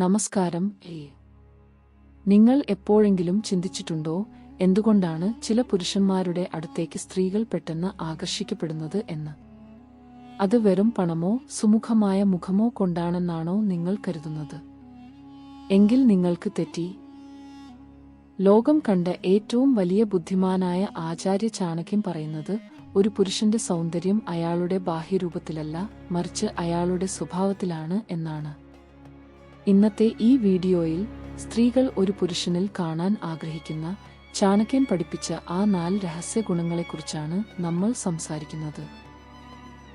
നമസ്കാരം. നിങ്ങൾ എപ്പോഴെങ്കിലും ചിന്തിച്ചിട്ടുണ്ടോ എന്തുകൊണ്ടാണ് ചില പുരുഷന്മാരുടെ അടുത്തേക്ക് സ്ത്രീകൾ പെട്ടെന്ന് ആകർഷിക്കപ്പെടുന്നത് എന്ന്? അത് വെറും പണമോ സുമുഖമായ മുഖമോ കൊണ്ടാണെന്നാണോ നിങ്ങൾ കരുതുന്നത്? എങ്കിൽ നിങ്ങൾക്ക് തെറ്റി. ലോകം കണ്ട ഏറ്റവും വലിയ ബുദ്ധിമാനായ ആചാര്യ ചാണക്യൻ പറയുന്നത്, ഒരു പുരുഷന്റെ സൗന്ദര്യം അയാളുടെ ബാഹ്യരൂപത്തിലല്ല, മറിച്ച് അയാളുടെ സ്വഭാവത്തിലാണ് എന്നാണ്. ഇന്നത്തെ ഈ വീഡിയോയിൽ സ്ത്രീകൾ ഒരു പുരുഷനിൽ കാണാൻ ആഗ്രഹിക്കുന്ന ചാണക്യൻ പഠിപ്പിച്ച ആ 4 രഹസ്യ ഗുണങ്ങളെക്കുറിച്ചാണ് നമ്മൾ സംസാരിക്കുന്നത്.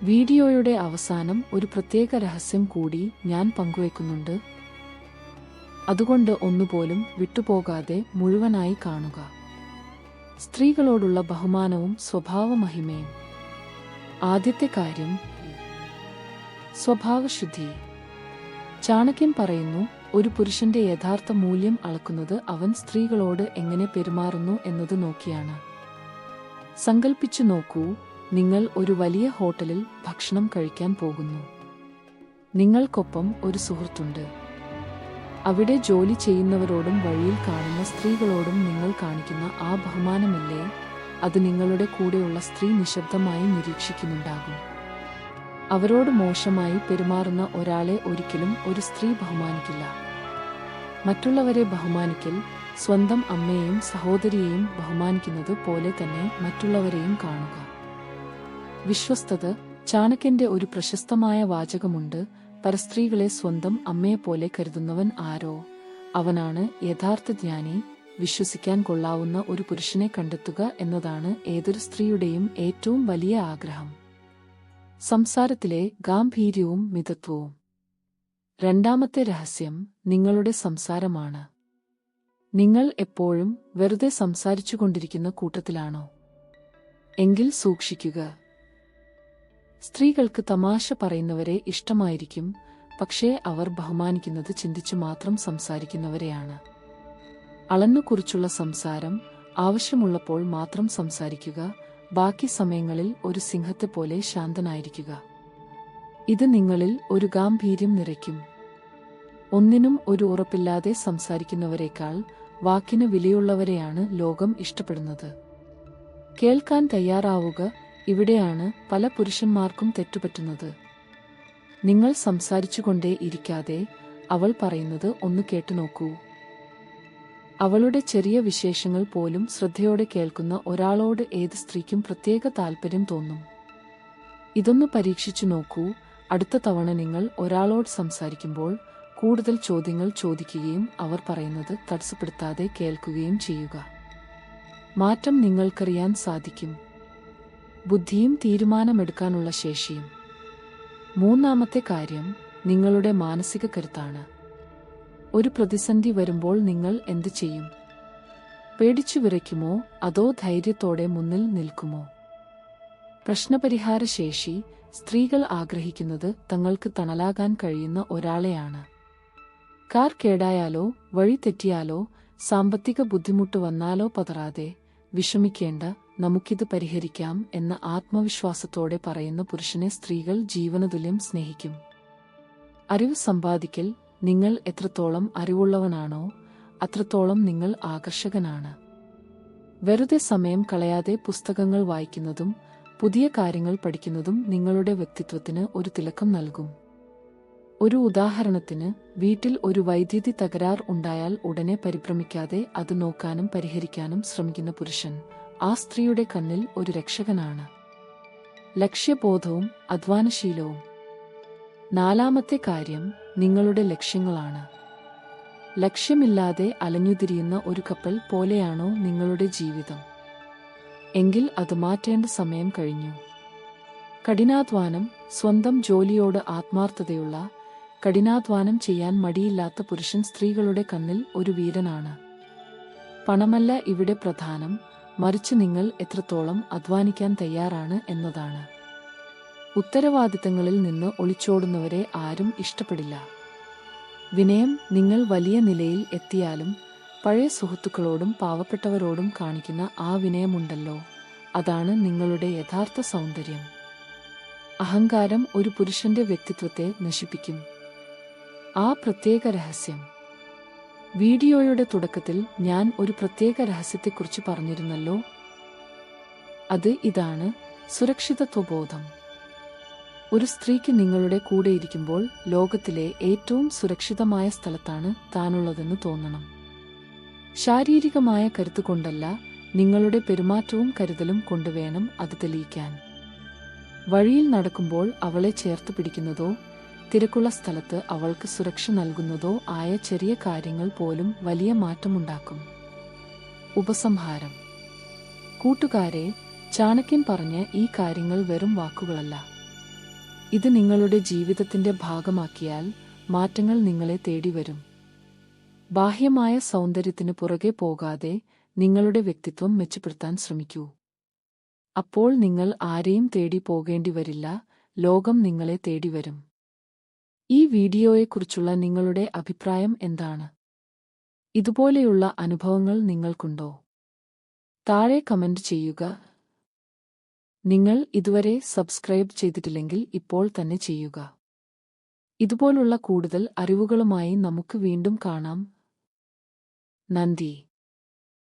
വീഡിയോയുടെ അവസാനം ഒരു പ്രത്യേക രഹസ്യം കൂടി ഞാൻ പങ്കുവയ്ക്കുന്നുണ്ട്. അതുകൊണ്ട് ഒന്നുപോലും വിട്ടുപോകാതെ മുഴുവനായി കാണുക. സ്ത്രീകളോടുള്ള ബഹുമാനവും സ്വഭാവമഹിമയും. ആദ്യത്തെ കാര്യം, സ്വഭാവശുദ്ധി. ചാണക്യൻ പറയുന്നു, ഒരു പുരുഷന്റെ യഥാർത്ഥ മൂല്യം അളക്കുന്നത് അവൻ സ്ത്രീകളോട് എങ്ങനെ പെരുമാറുന്നു എന്നത് നോക്കിയാണ്. സങ്കൽപ്പിച്ചു നോക്കൂ, നിങ്ങൾ ഒരു വലിയ ഹോട്ടലിൽ ഭക്ഷണം കഴിക്കാൻ പോകുന്നു. നിങ്ങൾക്കൊപ്പം ഒരു സുഹൃത്തുണ്ട്. അവിടെ ജോലി ചെയ്യുന്നവരോടും വഴിയിൽ കാണുന്ന സ്ത്രീകളോടും നിങ്ങൾ കാണിക്കുന്ന ആ ബഹുമാനമില്ലേ, അത് നിങ്ങളുടെ കൂടെയുള്ള സ്ത്രീ നിശബ്ദമായി നിരീക്ഷിക്കുന്നുണ്ടാകും. അവരോട് മോശമായി പെരുമാറുന്ന ഒരാളെ ഒരിക്കലും ഒരു സ്ത്രീ ബഹുമാനിക്കില്ല. മറ്റുള്ളവരെ ബഹുമാനിക്കൽ സ്വന്തം അമ്മയെയും സഹോദരിയെയും ബഹുമാനിക്കുന്നത് പോലെ തന്നെ മറ്റുള്ളവരെയും കാണുക. വിശ്വസ്തത. ചാണക്യന്റെ ഒരു പ്രശസ്തമായ വാചകമുണ്ട്, പരസ്ത്രീകളെ സ്വന്തം അമ്മയെപ്പോലെ കരുതുന്നവൻ ആരോ അവനാണ് യഥാർത്ഥ ജ്ഞാനി. വിശ്വസിക്കാൻ കൊള്ളാവുന്ന ഒരു പുരുഷനെ കണ്ടെത്തുക എന്നതാണ് ഏതൊരു സ്ത്രീയുടെയും ഏറ്റവും വലിയ ആഗ്രഹം. സംസാരത്തിലെ ഗാംഭീര്യവും മിതത്വവും. രണ്ടാമത്തെ രഹസ്യം നിങ്ങളുടെ സംസാരമാണ്. നിങ്ങൾ എപ്പോഴും വെറുതെ സംസാരിച്ചുകൊണ്ടിരിക്കുന്ന കൂട്ടത്തിലാണോ? എങ്കിൽ സൂക്ഷിക്കുക. സ്ത്രീകൾക്ക് തമാശ പറയുന്നവരെ ഇഷ്ടമായിരിക്കും, പക്ഷേ അവർ ബഹുമാനിക്കുന്നത് ചിന്തിച്ചു മാത്രം സംസാരിക്കുന്നവരെയാണ്. അളന്നുകുറിച്ചുള്ള സംസാരം. ആവശ്യമുള്ളപ്പോൾ മാത്രം സംസാരിക്കുക, ബാക്കി സമയങ്ങളിൽ ഒരു സിംഹത്തെപ്പോലെ ശാന്തനായിരിക്കുക. ഇത് നിങ്ങളിൽ ഒരു ഗാംഭീര്യം നിറയ്ക്കും. ഒന്നിനും ഒരു ഉറപ്പില്ലാതെ സംസാരിക്കുന്നവരെക്കാൾ വാക്കിന് വിലയുള്ളവരെയാണ് ലോകം ഇഷ്ടപ്പെടുന്നത്. കേൾക്കാൻ തയ്യാറാവുക. ഇവിടെയാണ് പല പുരുഷന്മാർക്കും തെറ്റുപറ്റുന്നത്. നിങ്ങൾ സംസാരിച്ചുകൊണ്ടേ ഇരിക്കാതെ അവൾ പറയുന്നത് ഒന്ന് കേട്ടുനോക്കൂ. അവളുടെ ചെറിയ വിശേഷങ്ങൾ പോലും ശ്രദ്ധയോടെ കേൾക്കുന്ന ഒരാളോട് ഏത് സ്ത്രീക്കും പ്രത്യേക താൽപ്പര്യം തോന്നും. ഇതൊന്ന് പരീക്ഷിച്ചു നോക്കൂ. അടുത്ത തവണ നിങ്ങൾ ഒരാളോട് സംസാരിക്കുമ്പോൾ കൂടുതൽ ചോദ്യങ്ങൾ ചോദിക്കുകയും അവർ പറയുന്നത് തടസ്സപ്പെടുത്താതെ കേൾക്കുകയും ചെയ്യുക. മാറ്റം നിങ്ങൾക്കറിയാൻ സാധിക്കും. ബുദ്ധിയും തീരുമാനമെടുക്കാനുള്ള ശേഷിയും. മൂന്നാമത്തെ കാര്യം നിങ്ങളുടെ മാനസിക കരുത്താണ്. ഒരു പ്രതിസന്ധി വരുമ്പോൾ നിങ്ങൾ എന്ത് ചെയ്യും? പേടിച്ചു വിറയ്ക്കുമോ അതോ ധൈര്യത്തോടെ മുന്നിൽ നിൽക്കുമോ? പ്രശ്നപരിഹാര ശേഷി. സ്ത്രീകൾ ആഗ്രഹിക്കുന്നത് തങ്ങൾക്ക് തണലാകാൻ കഴിയുന്ന ഒരാളെയാണ്. കാർ കേടായാലോ വഴി തെറ്റിയാലോ സാമ്പത്തിക ബുദ്ധിമുട്ട് വന്നാലോ പതറാതെ, വിഷമിക്കേണ്ട, നമുക്കിത് പരിഹരിക്കാം എന്ന ആത്മവിശ്വാസത്തോടെ പറയുന്ന പുരുഷനെ സ്ത്രീകൾ ജീവനതുല്യം സ്നേഹിക്കും. അറിവ് സമ്പാദിക്കൽ. നിങ്ങൾ എത്രത്തോളം അറിവുള്ളവനാണോ അത്രത്തോളം നിങ്ങൾ ആകർഷകനാണ്. വെറുതെ സമയം കളയാതെ പുസ്തകങ്ങൾ വായിക്കുന്നതും പുതിയ കാര്യങ്ങൾ പഠിക്കുന്നതും നിങ്ങളുടെ വ്യക്തിത്വത്തിന് ഒരു തിളക്കം നൽകും. ഒരു ഉദാഹരണത്തിന്, വീട്ടിൽ ഒരു വൈദ്യുതി തകരാർ ഉണ്ടായാൽ ഉടനെ പരിഭ്രമിക്കാതെ അത് നോക്കാനും പരിഹരിക്കാനും ശ്രമിക്കുന്ന പുരുഷൻ ആ സ്ത്രീയുടെ കണ്ണിൽ ഒരു രക്ഷകനാണ്. ലക്ഷ്യബോധവും അധ്വാനശീലവും. നാലാമത്തെ കാര്യം നിങ്ങളുടെ ലക്ഷ്യങ്ങളാണ്. ലക്ഷ്യമില്ലാതെ അലഞ്ഞുതിരിയുന്ന ഒരു കപ്പൽ പോലെയാണോ നിങ്ങളുടെ ജീവിതം? എങ്കിൽ അത് മാറ്റേണ്ട സമയം കഴിഞ്ഞു. കഠിനാധ്വാനം. സ്വന്തം ജോലിയോട് ആത്മാർത്ഥതയുള്ള, കഠിനാധ്വാനം ചെയ്യാൻ മടിയില്ലാത്ത പുരുഷൻ സ്ത്രീകളുടെ കണ്ണിൽ ഒരു വീരനാണ്. പണമല്ല ഇവിടെ പ്രധാനം, മറിച്ച് നിങ്ങൾ എത്രത്തോളം അധ്വാനിക്കാൻ തയ്യാറാണ് എന്നതാണ്. ഉത്തരവാദിത്തങ്ങളിൽ നിന്ന് ഒളിച്ചോടുന്നവരെ ആരും ഇഷ്ടപ്പെടില്ല. വിനയം. നിങ്ങൾ വലിയ നിലയിൽ എത്തിയാലും പഴയ സുഹൃത്തുക്കളോടും പാവപ്പെട്ടവരോടും കാണിക്കുന്ന ആ വിനയമുണ്ടല്ലോ, അതാണ് നിങ്ങളുടെ യഥാർത്ഥ സൗന്ദര്യം. അഹങ്കാരം ഒരു പുരുഷന്റെ വ്യക്തിത്വത്തെ നശിപ്പിക്കും. ആ പ്രത്യേക രഹസ്യം. വീഡിയോയുടെ തുടക്കത്തിൽ ഞാൻ ഒരു പ്രത്യേക രഹസ്യത്തെക്കുറിച്ച് പറഞ്ഞിരുന്നല്ലോ. അത് ഇതാണ്: സുരക്ഷിതത്വബോധം. ഒരു സ്ത്രീക്ക് നിങ്ങളുടെ കൂടെയിരിക്കുമ്പോൾ ലോകത്തിലെ ഏറ്റവും സുരക്ഷിതമായ സ്ഥലത്താണ് താനുള്ളതെന്ന് തോന്നണം. ശാരീരികമായ കരുത്തുകൊണ്ടല്ല, നിങ്ങളുടെ പെരുമാറ്റവും കരുതലും കൊണ്ടുവേണം അത് തെളിയിക്കാൻ. വഴിയിൽ നടക്കുമ്പോൾ അവളെ ചേർത്ത് പിടിക്കുന്നതോ തിരക്കുള്ള സ്ഥലത്ത് അവൾക്ക് സുരക്ഷ നൽകുന്നതോ ആയ ചെറിയ കാര്യങ്ങൾ പോലും വലിയ മാറ്റമുണ്ടാക്കും. ഉപസംഹാരം. കൂട്ടുകാരെ, ചാണക്യൻ പറഞ്ഞ ഈ കാര്യങ്ങൾ വെറും വാക്കുകളല്ല. ഇത് നിങ്ങളുടെ ജീവിതത്തിന്റെ ഭാഗമാക്കിയാൽ മാറ്റങ്ങൾ നിങ്ങളെ തേടിവരും. ബാഹ്യമായ സൗന്ദര്യത്തിന് പുറകെ പോകാതെ നിങ്ങളുടെ വ്യക്തിത്വം മെച്ചപ്പെടുത്താൻ ശ്രമിക്കൂ. അപ്പോൾ നിങ്ങൾ ആരെയും തേടി പോകേണ്ടി വരില്ല, ലോകം നിങ്ങളെ തേടിവരും. ഈ വീഡിയോയെക്കുറിച്ചുള്ള നിങ്ങളുടെ അഭിപ്രായം എന്താണ്? ഇതുപോലെയുള്ള അനുഭവങ്ങൾ നിങ്ങൾക്കുണ്ടോ? താഴെ കമന്റ് ചെയ്യുക. നിങ്ങൾ ഇതുവരെ സബ്സ്ക്രൈബ് ചെയ്തിട്ടില്ലെങ്കിൽ ഇപ്പോൾ തന്നെ ചെയ്യുക. ഇതുപോലുള്ള കൂടുതൽ അറിവുകളുമായി നമുക്ക് വീണ്ടും കാണാം. നന്ദി.